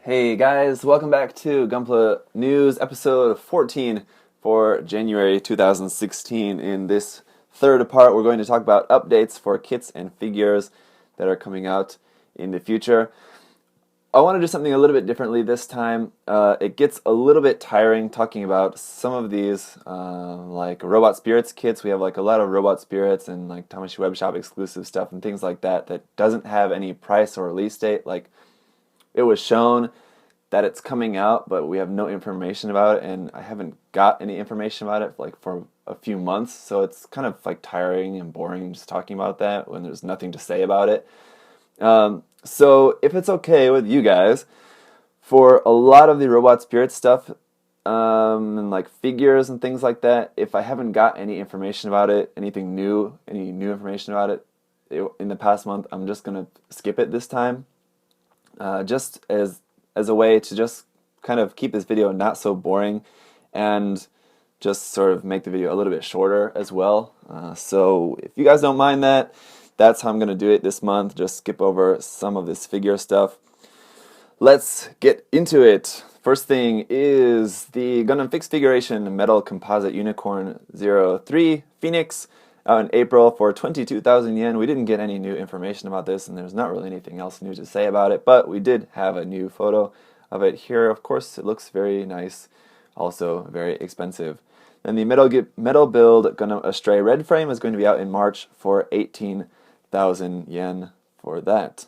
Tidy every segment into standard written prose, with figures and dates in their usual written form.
Hey guys, welcome back to Gunpla News episode 14 for January 2016. In this third part, we're going to talk about updates for kits and figures that are coming out in the future. I want to do something a little bit differently this time. It gets a little bit tiring talking about some of these, like Robot Spirits kits. We have like a lot of Robot Spirits and like Tamashii Web Shop exclusive stuff and things like that that doesn't have any price or release date. Like, it was shown that it's coming out, but we have no information about it, and I haven't got any information about it for a few months, so it's kind of like tiring and boring just talking about that when there's nothing to say about it. So if it's okay with you guys, for a lot of the Robot Spirit stuff, and like figures and things like that, if I haven't got any information about it, any new information about it in the past month, I'm just gonna skip it this time. Just as a way to just kind of keep this video not so boring and just sort of make the video a little bit shorter as well. So if you guys don't mind that, that's how I'm going to do it this month. Just skip over some of this figure stuff. Let's get into it. First thing is the Gundam Fixed Figuration Metal Composite Unicorn 03 Phoenix out in April for 22,000 yen. We didn't get any new information about this, and there's not really anything else new to say about it, but we did have a new photo of it here. Of course, it looks very nice, also very expensive. Then the metal build Gundam Astray Red Frame is going to be out in March for 18,000 yen for that.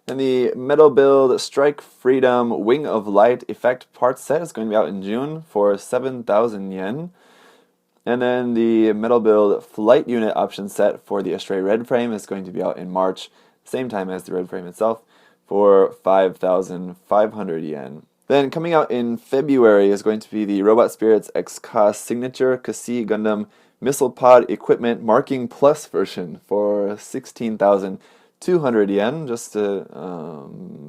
And the metal build Strike Freedom Wing of Light Effect Parts Set is going to be out in June for 7,000 yen. And then the metal build Flight Unit option set for the Astray Red Frame is going to be out in March, same time as the Red Frame itself, for 5,500 yen. Then coming out in February is going to be the Robot Spirits XK Signature Kasi Gundam Missile Pod Equipment Marking Plus version for 16,200 yen, just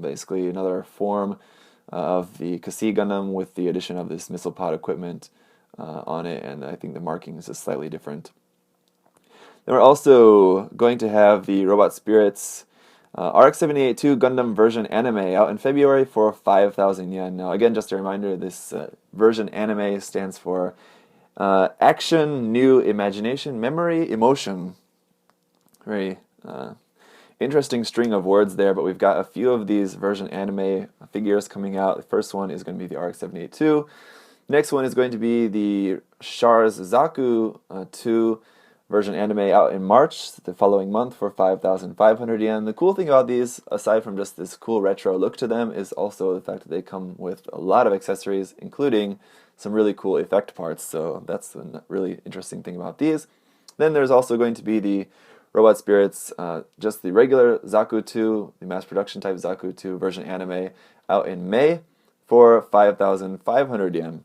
basically another form of the Kasi Gundam with the addition of this missile pod equipment on it, and I think the marking is just slightly different. Then we're also going to have the Robot Spirits RX-78-2 Gundam version anime out in February for 5,000 yen. Now again, just a reminder, this version anime stands for Action, New Imagination, Memory, Emotion. Very interesting string of words there, but we've got a few of these version anime figures coming out. The first one is going to be the RX-78-2. Next one is going to be the Char's Zaku 2 version anime out in March, the following month, for 5,500 yen. The cool thing about these, aside from just this cool retro look to them, is also the fact that they come with a lot of accessories, including some really cool effect parts, so that's the really interesting thing about these. Then there's also going to be the Robot Spirits, just the regular Zaku 2, the mass production type Zaku 2 version anime out in May for 5,500 yen.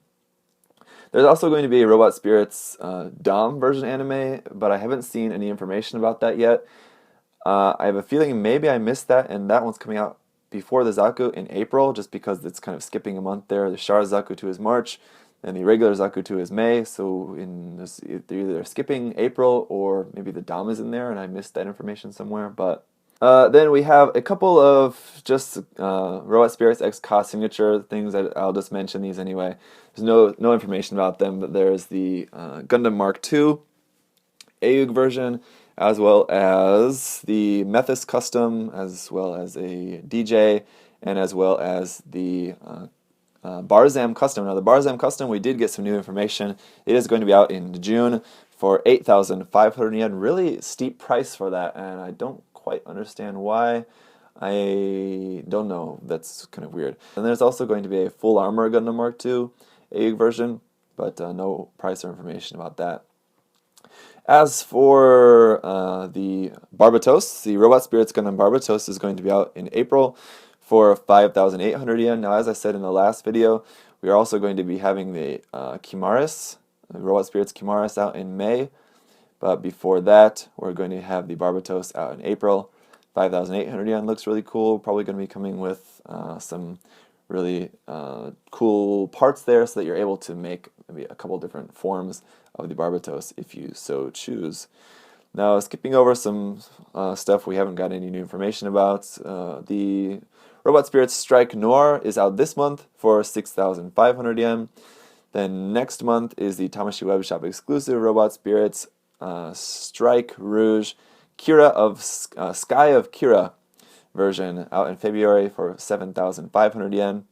There's also going to be a Robot Spirits Dom version anime, but I haven't seen any information about that yet. I have a feeling maybe I missed that, and that one's coming out before the Zaku in April, just because it's kind of skipping a month there. The Char Zaku 2 is March, and the regular Zaku 2 is May, so they're either skipping April or maybe the Dom is in there, and I missed that information somewhere, but then we have a couple of just Robot Spirits XK signature things that I'll just mention these anyway. There's no information about them, but there's the Gundam Mark II AUG version, as well as the Methis Custom, as well as a DJ, and as well as the Barzam Custom. Now the Barzam Custom, we did get some new information. It is going to be out in June for 8,500 yen. Really steep price for that, and I don't quite understand why. I don't know. That's kind of weird. And there's also going to be a full armor Gundam Mark II AUG version, but no price or information about that. As for the Barbatos, the Robot Spirits Gundam Barbatos is going to be out in April for 5,800 yen. Now, as I said in the last video, we are also going to be having the Kumaris, the Robot Spirits Kumaris, out in May. But before that, we're going to have the Barbatos out in April. 5,800 yen looks really cool. Probably going to be coming with some really cool parts there, so that you're able to make maybe a couple different forms of the Barbatos if you so choose. Now, skipping over some stuff we haven't got any new information about. The Robot Spirits Strike Noir is out this month for 6,500 yen. Then next month is the Tamashii Web Shop exclusive Robot Spirits Strike Rouge Kira of Sky of Kira version out in February for 7,500 yen.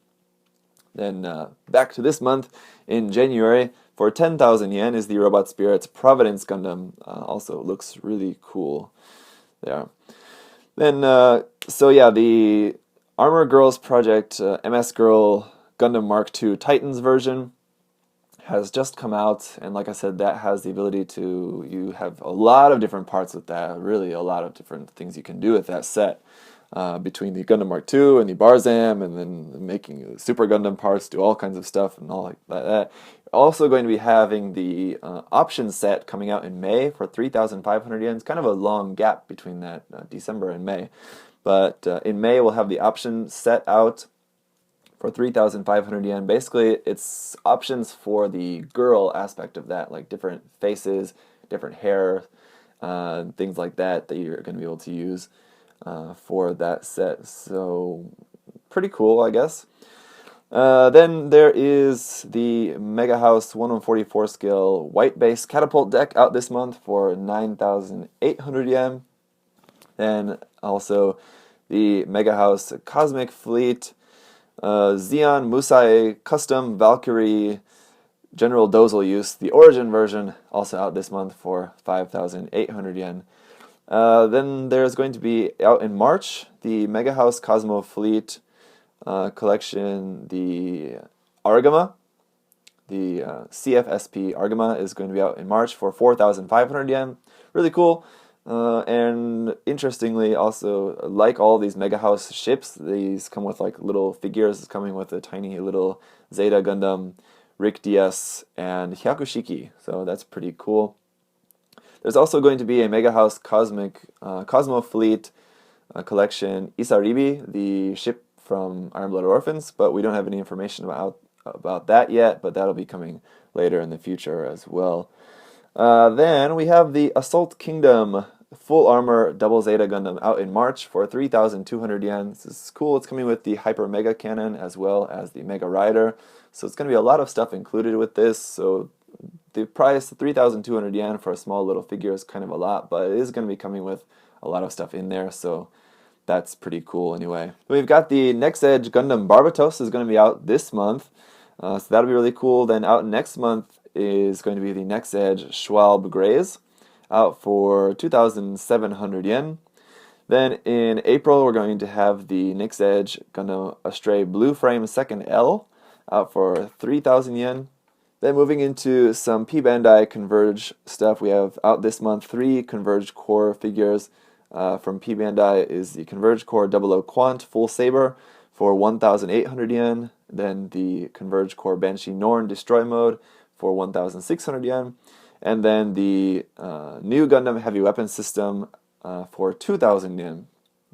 Then back to this month in January for 10,000 yen is the Robot Spirits Providence Gundam. Also looks really cool there. Then, the Armor Girls Project MS Girl Gundam Mark II Titans version has just come out, and like I said, that has the ability to, you have a lot of different parts with that, really a lot of different things you can do with that set. Between the Gundam Mark II and the Barzam, and then making Super Gundam parts, do all kinds of stuff and all like that. You're also going to be having the option set coming out in May for 3,500 yen. It's kind of a long gap between that December and May. But in May, we'll have the option set out for 3,500 yen. Basically, it's options for the girl aspect of that, like different faces, different hair, things like that you're going to be able to use for that set. So, pretty cool, I guess. Then there is the Mega House 1/144 scale white base catapult deck out this month for 9,800 yen. Then also the Mega House Cosmic Fleet Zeon Musai Custom Valkyrie General Dozle Use, the Origin version, also out this month for 5,800 yen. Then there's going to be out in March the Mega House Cosmo Fleet collection, the Argama. The CFSP Argama is going to be out in March for 4,500 yen. Really cool. And interestingly, also, like all these Mega House ships, these come with like little figures. It's coming with a tiny little Zeta Gundam, Rick DS, and Hyakushiki. So that's pretty cool. There's also going to be a Mega House Cosmo Fleet collection Isaribi, the ship from Iron Blooded Orphans, but we don't have any information about that yet, but that'll be coming later in the future as well. Then we have the Assault Kingdom Full Armor Double Zeta Gundam out in March for 3,200 yen. This is cool. It's coming with the Hyper Mega Cannon as well as the Mega Rider. So it's going to be a lot of stuff included with this. So the price, 3,200 yen for a small little figure, is kind of a lot, but it is going to be coming with a lot of stuff in there. So that's pretty cool anyway. We've got the Next Edge Gundam Barbatos is going to be out this month. So that'll be really cool. Then out next month is going to be the Next Edge Schwalbe Grays, out for 2,700 yen. Then in April, we're going to have the Next Edge Gundam Astray Blue Frame 2nd L, out for 3,000 yen. Then moving into some p-bandai Converge stuff, we have out this month 3 Converge Core figures. From p-bandai is the Converge Core 00 Quant Full Saber for 1,800 yen. Then the Converge Core Banshee Norn Destroy Mode for 1,600 yen. And then the new Gundam Heavy Weapon System for 2,000 yen.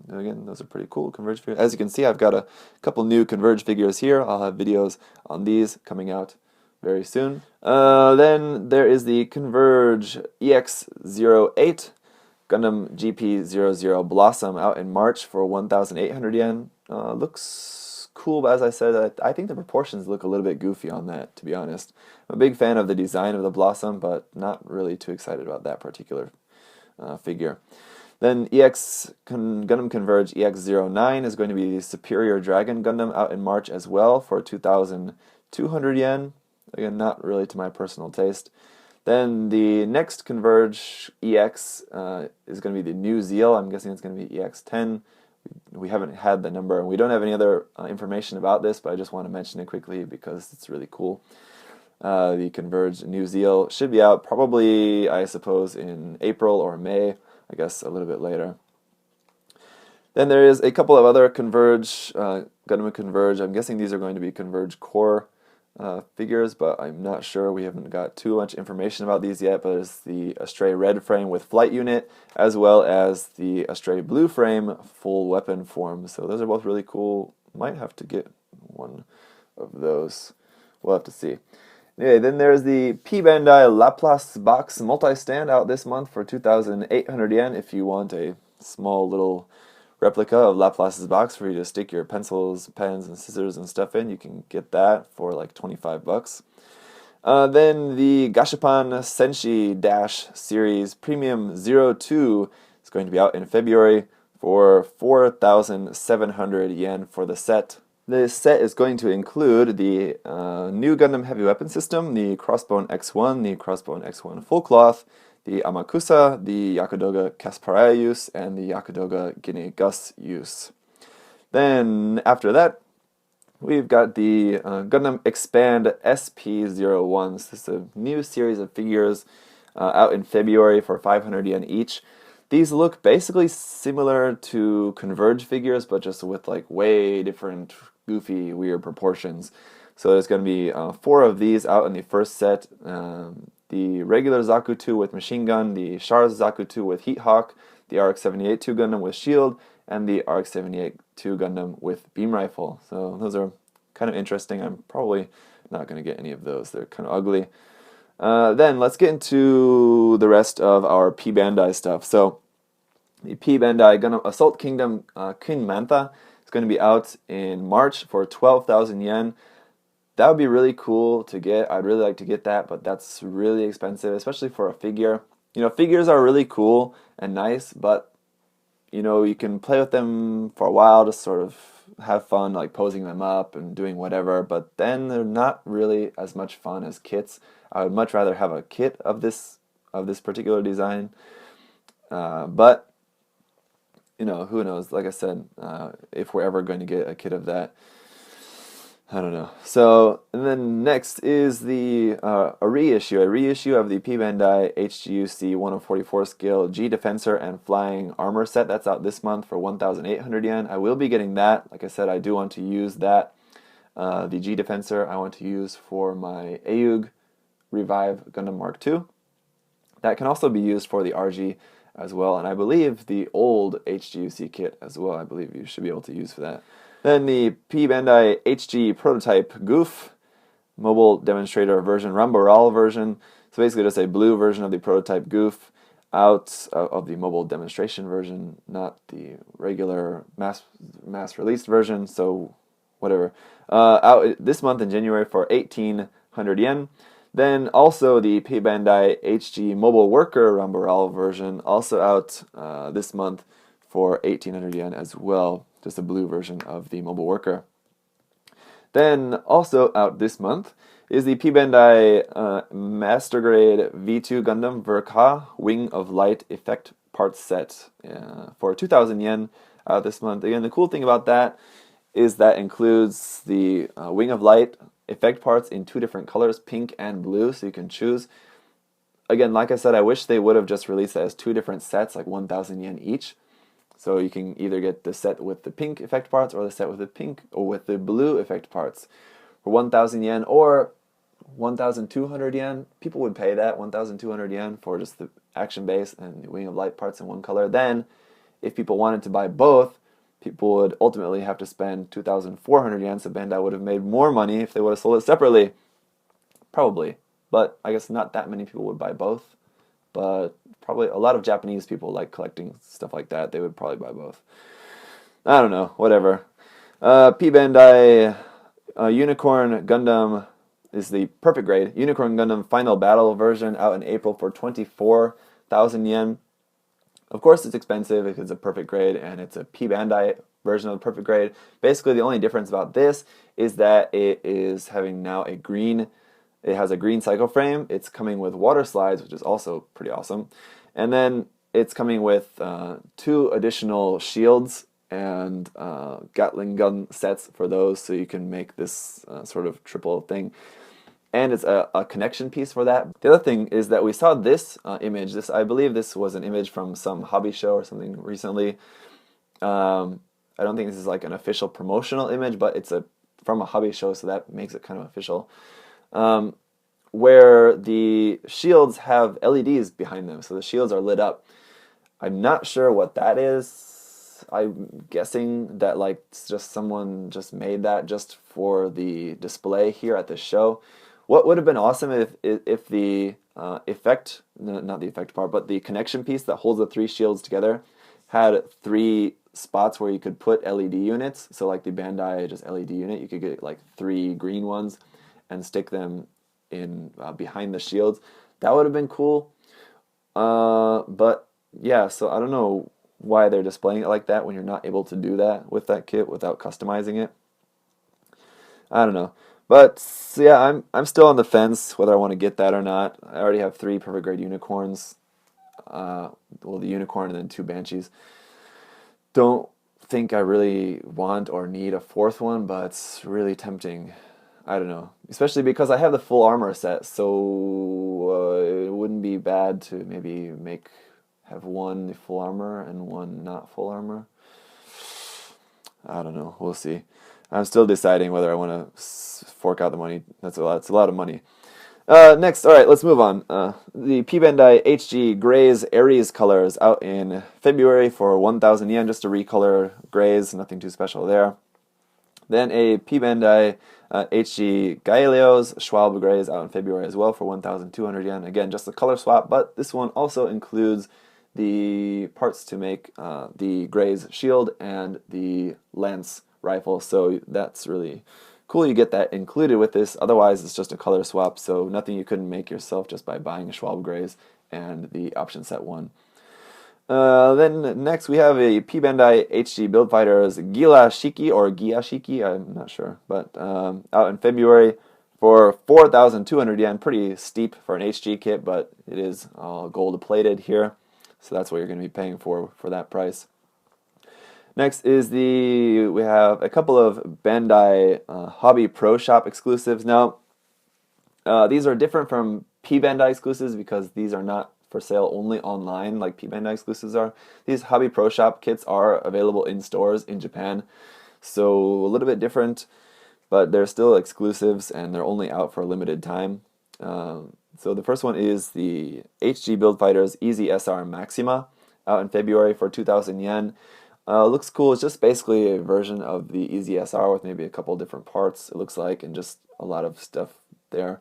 Again, those are pretty cool Converge figures. As you can see, I've got a couple new Converge figures here. I'll have videos on these coming out very soon. Then there is the Converge EX-08 Gundam GP00 Blossom out in March for 1,800 yen. Looks cool, but as I said, I think the proportions look a little bit goofy on that, to be honest. I'm a big fan of the design of the Blossom, but not really too excited about that particular figure. Then Gundam Converge EX-09 is going to be the Superior Dragon Gundam out in March as well for 2,200 yen. Again, not really to my personal taste. Then the next Converge EX is going to be the New Zeal. I'm guessing it's going to be EX-10. We haven't had the number, and we don't have any other information about this, but I just want to mention it quickly because it's really cool. The Converge New Zeal should be out probably, I suppose, in April or May, I guess a little bit later. Then there is a couple of other Converge, Gundam Converge. I'm guessing these are going to be Converge Core figures, but I'm not sure. We haven't got too much information about these yet, but it's the Astray Red Frame with Flight Unit, as well as the Astray Blue Frame full weapon form. So those are both really cool. Might have to get one of those. We'll have to see. Anyway, then there's the p-bandai Laplace box multi-stand out this month for 2,800 yen if you want a small little replica of Laplace's box for you to stick your pencils, pens, and scissors and stuff in. You can get that for like 25 bucks. Then the Gashapon Senshi Dash Series Premium 02 is going to be out in February for 4,700 yen for the set. This set is going to include the new Gundam Heavy Weapon System, the Crossbone X1, the Crossbone X1 Full Cloth, the Amakusa, the Yakudoga Kasparaya use, and the Yakudoga Guinea Gus use. Then after that, we've got the Gundam Expand SP01s. This is a new series of figures out in February for 500 yen each. These look basically similar to Converge figures, but just with like way different, goofy, weird proportions. So there's going to be 4 of these out in the first set. The regular Zaku 2 with machine gun, the Char's Zaku 2 with Heat Hawk, the RX-78 2 Gundam with shield, and the RX-78 2 Gundam with beam rifle. So those are kind of interesting. I'm probably not going to get any of those. They're kind of ugly. Then let's get into the rest of our p-bandai stuff. So the p-bandai Gundam Assault Kingdom Kin Mantha is going to be out in March for 12,000 yen. That would be really cool to get. I'd really like to get that, but that's really expensive, especially for a figure. You know, figures are really cool and nice, but you know, you can play with them for a while to sort of have fun, like posing them up and doing whatever, but then they're not really as much fun as kits. I would much rather have a kit of this particular design. But you know, who knows? Like I said, if we're ever going to get a kit of that, I don't know. So, and then next is a reissue of the p-bandai HGC 1/44 scale G Defensor and Flying Armor set. That's out this month for 1,800 yen. I will be getting that. Like I said, I do want to use that. The G Defensor I want to use for my Ayug Revive Gundam Mark II. That can also be used for the RG as well, and I believe the old HGUC kit as well. I believe you should be able to use for that. Then the p-bandai HG Prototype Goof Mobile Demonstrator version, Ramboral version. So basically just a blue version of the Prototype Goof out of the mobile demonstration version, not the regular mass released version, so whatever. Out this month in January for 1,800 yen. Then also the p-bandai HG Mobile Worker Ramboral version, also out this month for 1,800 yen as well. Just a blue version of the Mobile Worker. Then also out this month is the p-bandai Master Grade V2 Gundam Verka Wing of Light Effect Parts Set for 2,000 yen out this month. Again, the cool thing about that is that includes the Wing of Light effect parts in 2 different colors, pink and blue, so you can choose. Again, like I said, I wish they would have just released it as 2 different sets, like 1,000 yen each. So you can either get the set with the pink effect parts or the set with the pink or with the blue effect parts for 1,000 yen or 1,200 yen. People would pay that, 1,200 yen for just the action base and the Wing of Light parts in one color. Then, if people wanted to buy both, people would ultimately have to spend 2,400 yen, so Bandai would have made more money if they would have sold it separately. Probably. But I guess not that many people would buy both. But probably a lot of Japanese people like collecting stuff like that. They would probably buy both. I don't know. Whatever. P-bandai Unicorn Gundam is the perfect grade. Unicorn Gundam Final Battle version out in April for 24,000 yen. Of course, it's expensive because it's a perfect grade and it's a P-bandai version of the perfect grade. Basically, the only difference about this is that it is having now a green. It has a green cycle frame. It's coming with water slides, which is also pretty awesome. And then it's coming with 2 additional shields and Gatling gun sets for those, so you can make this sort of triple thing. And it's a connection piece for that. The other thing is that we saw this image. I believe this was an image from some hobby show or something recently. I don't think this is like an official promotional image, but it's from a hobby show, so that makes it kind of official. Where the shields have LEDs behind them, so the shields are lit up. I'm not sure what that is. I'm guessing that like it's just someone just made that just for the display here at the show. What would have been awesome if the not the effect part, but the connection piece that holds the 3 shields together had 3 spots where you could put LED units. So like the Bandai just LED unit, you could get like 3 green ones and stick them in behind the shields. That would have been cool. But yeah, so I don't know why they're displaying it like that when you're not able to do that with that kit without customizing it. I don't know. But so yeah, I'm still on the fence whether I want to get that or not. I already have 3 perfect grade unicorns. Well, the unicorn and then 2 banshees. Don't think I really want or need a 4th one, but it's really tempting. I don't know, especially because I have the full armor set, so it wouldn't be bad to maybe have 1 full armor and 1 not full armor. I don't know. We'll see. I'm still deciding whether I want to fork out the money. That's a lot. It's a lot of money. Next, all right, let's move on. The p-bandai HG Grays Aries colors out in February for 1,000 yen, just to recolor grays, nothing too special there. Then a p-bandai HG Gaelios Schwalbe Grays out in February as well for 1,200 yen. Again, just a color swap, but this one also includes the parts to make the Grays shield and the lance rifle, so that's really cool. You get that included with this. Otherwise, it's just a color swap, so nothing you couldn't make yourself just by buying a Schwalbe Grays and the option set 1. Then next we have a p-bandai HG Build Fighters Gila Shiki or Gia Shiki, I'm not sure, but out in February for 4,200 yen. Pretty steep for an HG kit, but it is all gold plated here, so that's what you're going to be paying for that price. Next is we have a couple of Bandai Hobby Pro Shop exclusives. Now, these are different from p-bandai exclusives because these are not for sale only online like p-bandai exclusives are. These Hobby Pro Shop kits are available in stores in Japan, so a little bit different, but they're still exclusives and they're only out for a limited time. So the first one is the HG Build Fighters Easy SR Maxima out in February for 2,000 yen. Looks cool. It's just basically a version of the Easy SR with maybe a couple different parts, it looks like, and just a lot of stuff there.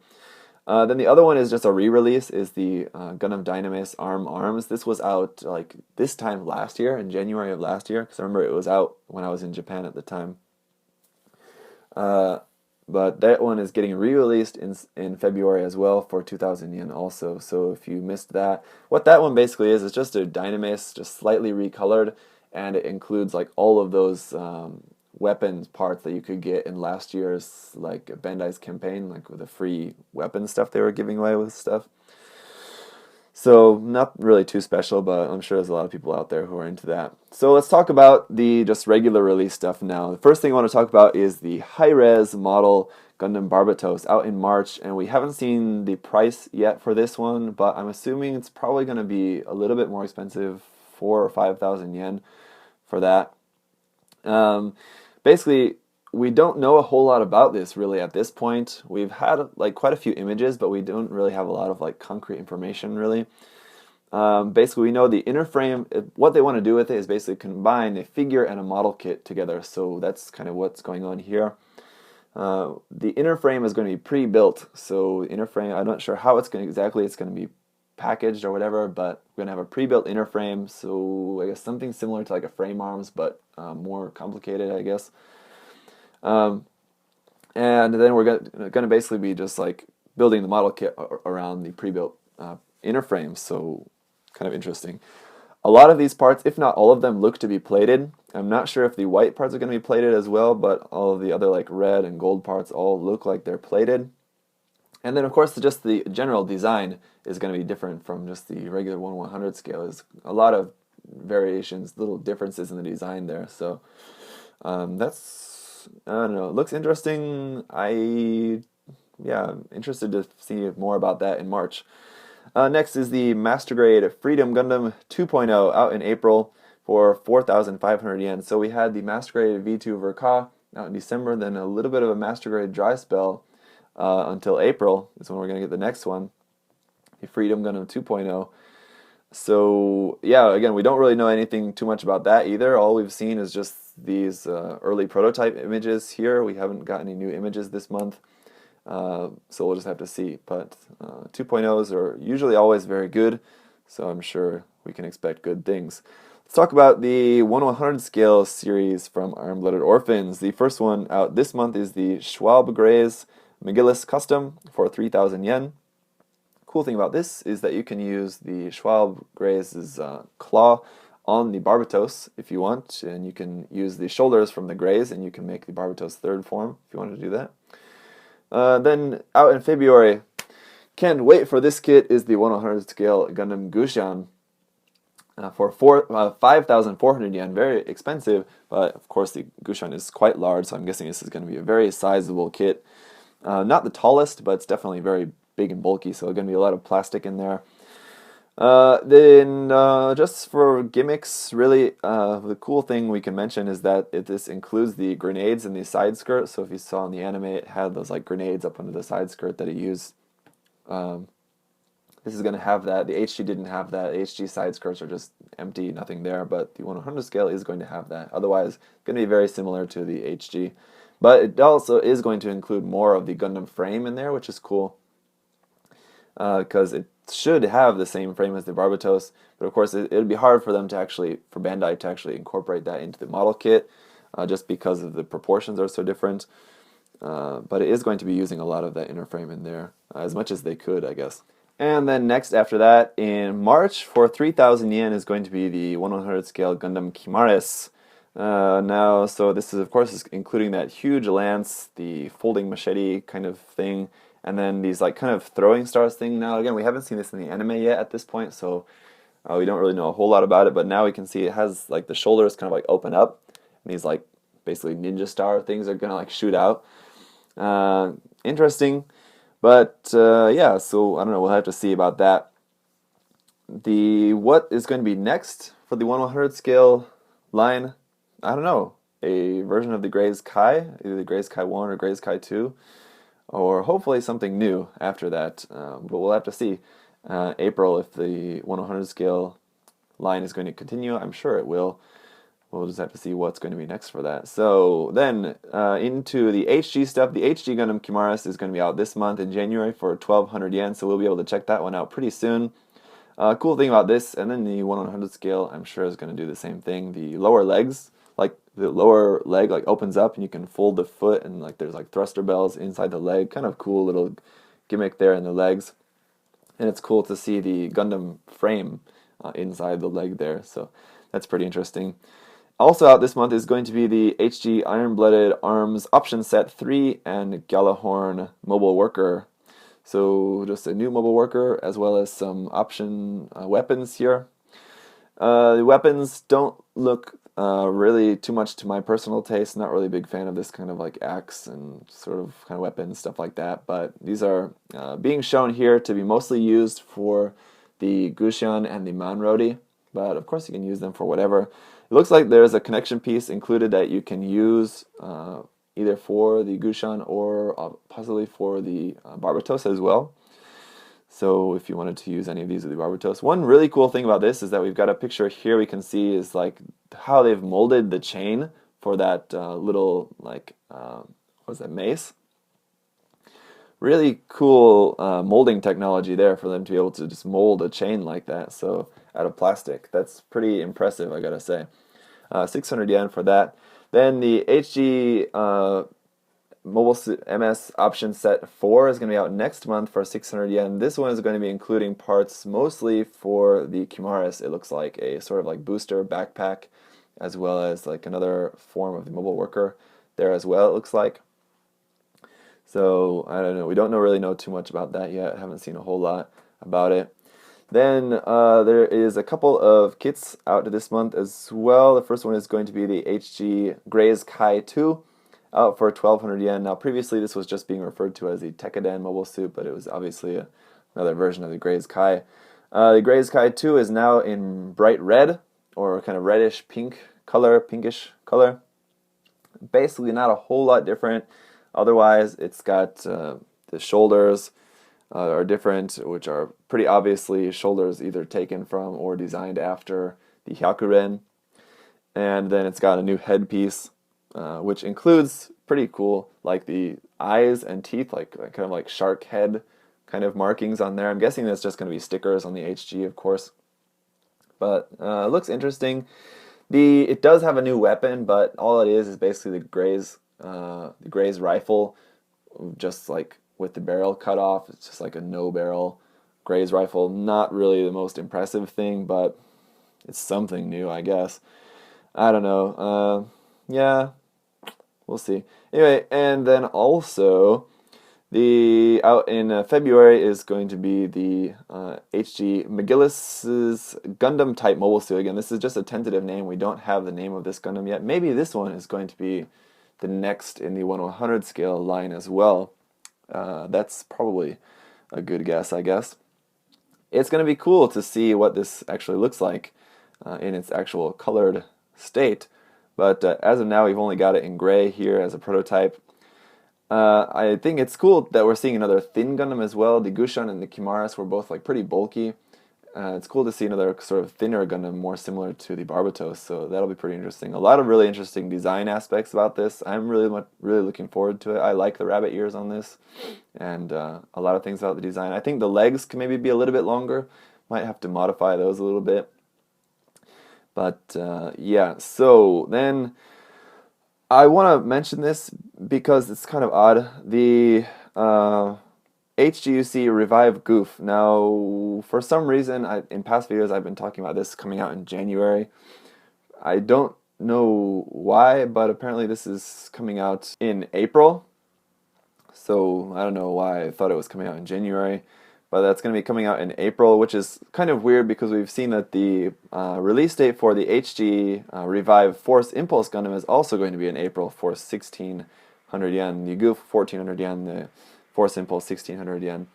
Then the other one is just a re-release, is the Gundam Dynamis Arms. This was out like this time last year, in January of last year, because I remember it was out when I was in Japan at the time. But that one is getting re-released in February as well for 2,000 yen also, so if you missed that. What that one basically is just a Dynamis, just slightly recolored, and it includes like all of those weapons parts that you could get in last year's like Bandai's campaign, like with the free weapon stuff they were giving away with stuff. So not really too special, but I'm sure there's a lot of people out there who are into that. So let's talk about the just regular release stuff now. The first thing I want to talk about is the high-res model Gundam Barbatos out in March, and we haven't seen the price yet for this one, but I'm assuming it's probably going to be a little bit more expensive, 4,000 or 5,000 yen for that. Basically, we don't know a whole lot about this really at this point. We've had like quite a few images, but we don't really have a lot of like concrete information really. Basically, we know the inner frame, what they want to do with it is basically combine a figure and a model kit together, so that's kind of what's going on here. The inner frame is going to be pre-built, so inner frame, I'm not sure how it's going to be packaged or whatever, but we're going to have a pre-built inner frame, so I guess something similar to like a frame arms, but more complicated, I guess. And then we're going to basically be just like building the model kit around the pre-built inner frame, so kind of interesting. A lot of these parts, if not all of them, look to be plated. I'm not sure if the white parts are going to be plated as well, but all of the other like red and gold parts all look like they're plated. And then of course just the general design is going to be different from just the regular 1/100 scale. There's a lot of variations, little differences in the design there, so that's, I don't know, it looks interesting. I'm interested to see more about that in March. Next is the Master Grade Freedom Gundam 2.0 out in April for 4,500 yen. So we had the Master Grade V2 Verka out in December, then a little bit of a Master Grade dry spell until April is when we're going to get the next one, the Freedom Gundam 2.0. So yeah, again, we don't really know anything too much about that either. All we've seen is just these early prototype images here. We haven't got any new images this month. So we'll just have to see, but 2.0s are usually always very good, so I'm sure we can expect good things. Let's Let's talk about the 1/100 scale series from Iron-Blooded Orphans. The first one out this month is the Schwalbe Greys McGillis Custom for 3,000 yen. Cool thing about this is that you can use the Schwalbe Greys' claw on the Barbatos if you want, and you can use the shoulders from the Greys and you can make the Barbatos third form if you want to do that. Then out in February, can't wait for this kit, is the 1/100 scale Gundam Gooshie for 5,400 yen. Very expensive, but of course the Gooshie is quite large, so I'm guessing this is going to be a very sizable kit. Not the tallest, but it's definitely very big and bulky, so there's going to be a lot of plastic in there. Then just for gimmicks, really, the cool thing we can mention is that this includes the grenades in the side skirt. So if you saw in the anime, it had those like grenades up under the side skirt that it used. This is going to have that. The HG didn't have that. The HG side skirts are just empty, nothing there, but the 1/100 scale is going to have that. Otherwise, it's going to be very similar to the HG. But it also is going to include more of the Gundam frame in there, which is cool, because it should have the same frame as the Barbatos, but of course it would be hard for them to actually, for Bandai to actually incorporate that into the model kit, just because of the proportions are so different. But it is going to be using a lot of that inner frame in there, as much as they could, I guess. And then next after that, in March, for 3,000 yen, is going to be the 1/100 scale Gundamkumaris. Now, so this is, of course, including that huge lance, the folding machete kind of thing, and then these like kind of throwing stars thing. Now, again, we haven't seen this in the anime yet at this point, so we don't really know a whole lot about it, but now we can see it has like the shoulders kind of like open up, and these like basically ninja star things are gonna like shoot out. Interesting, but yeah, so I don't know, we'll have to see about that. What is going to be next for the 1/100 scale line? I don't know. A version of the Greys Kai, either the Greys Kai 1 or Greys Kai 2, or hopefully something new after that. But we'll have to see. April, if the 1/100 scale line is going to continue, I'm sure it will. We'll just have to see what's going to be next for that. So then into the HG stuff. The HG Gundamkumaris is going to be out this month in January for 1,200 yen, so we'll be able to check that one out pretty soon. Cool thing about this, and then the 1/100 scale, I'm sure is going to do the same thing. The lower legs, like the lower leg like opens up and you can fold the foot, and like there's like thruster bells inside the leg. Kind of cool little gimmick there in the legs. And it's cool to see the Gundam frame inside the leg there, so that's pretty interesting. Also out this month is going to be the HG Iron-Blooded Arms Option Set 3 and Galahorn Mobile Worker. So just a new mobile worker as well as some option weapons here. The weapons don't look really too much to my personal taste. Not really a big fan of this kind of like axe and sort of kind of weapons, stuff like that. But these are being shown here to be mostly used for the Gooshie and the Manrodi. But of course you can use them for whatever. It looks like there's a connection piece included that you can use either for the Gooshie or possibly for the Barbatos as well. So if you wanted to use any of these with the Barbatos. One really cool thing about this is that we've got a picture here we can see is like how they've molded the chain for that little like, what's that, mace? Really cool molding technology there for them to be able to just mold a chain like that, so out of plastic. That's pretty impressive, I gotta say. 600 yen for that. Then the HG Mobile CMS Option Set 4 is going to be out next month for 600 yen. This one is going to be including parts mostly for the Kumaris. It looks like a sort of like booster backpack, as well as like another form of the mobile worker there as well, it looks like. So I don't know. We don't really know too much about that yet. I haven't seen a whole lot about it. Then there is a couple of kits out this month as well. The first one is going to be the HG Greys Kai 2, out for 1,200 yen. Now previously this was just being referred to as the Tekkadan mobile suit, but it was obviously another version of the Greys Kai. The Greys Kai 2 is now in bright red, or kind of reddish pink color, pinkish color. Basically not a whole lot different. Otherwise, it's got the shoulders are different, which are pretty obviously shoulders either taken from or designed after the Hyakuren. And then it's got a new headpiece, which includes pretty cool, like the eyes and teeth, like kind of like shark head kind of markings on there. I'm guessing that's just going to be stickers on the HG, of course. but it looks interesting. It does have a new weapon, but all it is basically the Gray's rifle, just like with the barrel cut off. It's just like a no barrel Gray's rifle. Not really the most impressive thing, but it's something new, I guess. I don't know. Yeah, we'll see. Anyway, and then also out in February is going to be the HG McGillis's Gundam type mobile suit. Again, this is just a tentative name. We don't have the name of this Gundam yet. Maybe this one is going to be the next in the 1/100 scale line as well. That's probably a good guess, I guess. It's going to be cool to see what this actually looks like in its actual colored state. But as of now, we've only got it in gray here as a prototype. I think it's cool that we're seeing another thin Gundam as well. The Gooshie and the Kumaris were both like pretty bulky. It's cool to see another sort of thinner Gundam more similar to the Barbatos, so that'll be pretty interesting. A lot of really interesting design aspects about this. I'm really looking forward to it. I like the rabbit ears on this, and a lot of things about the design. I think the legs can maybe be a little bit longer. Might have to modify those a little bit. But yeah, so then I want to mention this because it's kind of odd. The HGC Revive Goof. Now, for some reason, in past videos I've been talking about this coming out in January. I don't know why, but apparently this is coming out in April. So I don't know why I thought it was coming out in January. But that's going to be coming out in April, which is kind of weird because we've seen that the release date for the HG Revive Force Impulse Gundam is also going to be in April for 1,600 yen. The Goof 1,400 yen, the Force Impulse 1,600 yen.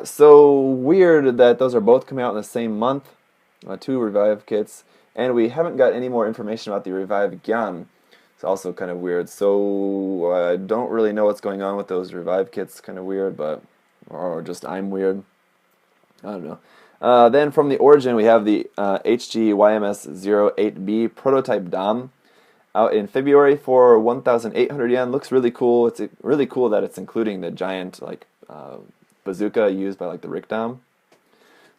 So weird that those are both coming out in the same month, two Revive kits, and we haven't got any more information about the Revive Gyan. It's also kind of weird. So I don't really know what's going on with those Revive kits. Kind of weird, but or just I'm weird. I don't know. Then from the Origin, we have the HG YMS-08B prototype Dom out in February for 1,800 yen. Looks really cool. It's really cool that it's including the giant like bazooka used by like the Rick Dom.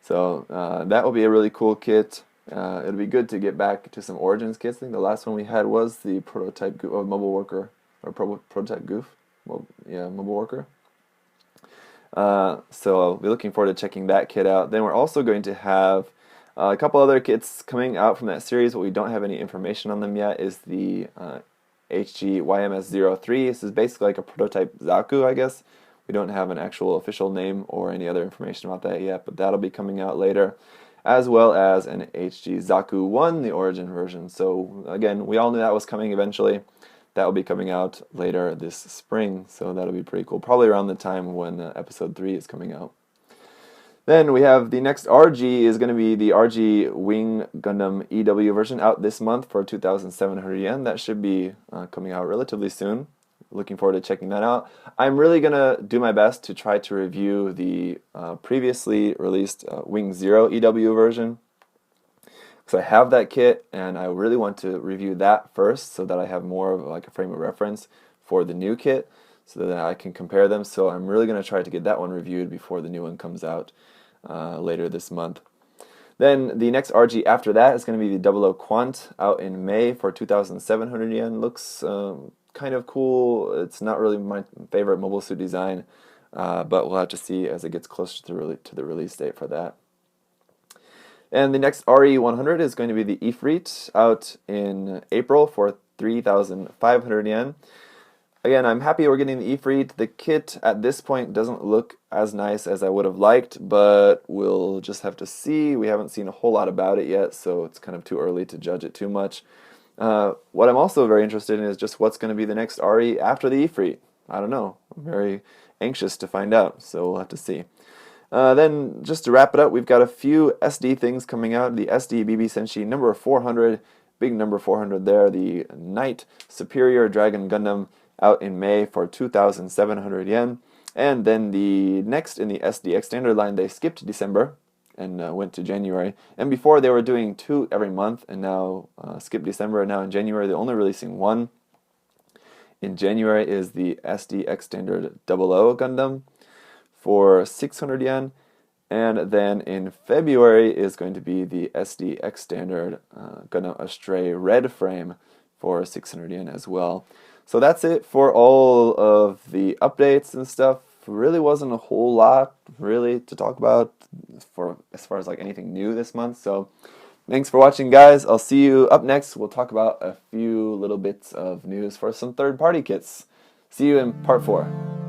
So that will be a really cool kit. It'll be good to get back to some Origins kits. I think the last one we had was the prototype Mobile Worker or prototype Goof. Well, yeah, Mobile Worker. So I'll be looking forward to checking that kit out. Then we're also going to have a couple other kits coming out from that series, but we don't have any information on them yet, is the HG YMS-03. This is basically like a prototype Zaku, I guess. We don't have an actual official name or any other information about that yet, but that'll be coming out later, as well as an HG Zaku 1, the Origin version. So again, we all knew that was coming eventually. That will be coming out later this spring, so that'll be pretty cool. Probably around the time when episode 3 is coming out. Then we have the next RG is going to be the RG Wing Gundam EW version out this month for 2,700 yen. That should be coming out relatively soon. Looking forward to checking that out. I'm really going to do my best to try to review the previously released Wing Zero EW version. So I have that kit, and I really want to review that first so that I have more of like a frame of reference for the new kit so that I can compare them. So I'm really going to try to get that one reviewed before the new one comes out later this month. Then the next RG after that is going to be the 00 Quant out in May for 2,700 yen. Looks kind of cool. It's not really my favorite mobile suit design, but we'll have to see as it gets closer to the release date for that. And the next RE100 is going to be the Ifrit out in April for 3,500 yen. Again, I'm happy we're getting the Ifrit. The kit at this point doesn't look as nice as I would have liked, but we'll just have to see. We haven't seen a whole lot about it yet, so it's kind of too early to judge it too much. What I'm also very interested in is just what's going to be the next RE after the Ifrit. I don't know. I'm very anxious to find out, so we'll have to see. Then, just to wrap it up, we've got a few SD things coming out. The SD BB Senshi number 400, big number 400 there. The Knight Superior Dragon Gundam out in May for 2,700 yen. And then the next in the SDX standard line, they skipped December and went to January. And before they were doing 2 every month, and now skipped December. And now in January, they're only releasing 1. In January is the SDX standard 00 Gundam for 600 yen, And then in February is going to be the SDX standard Gundam Astray red frame for 600 yen as well. So that's it for all of the updates and stuff. Really wasn't a whole lot really to talk about for as far as like anything new this month. So thanks for watching, guys. I'll see you up next. We'll talk about a few little bits of news for some third-party kits. See you in part 4.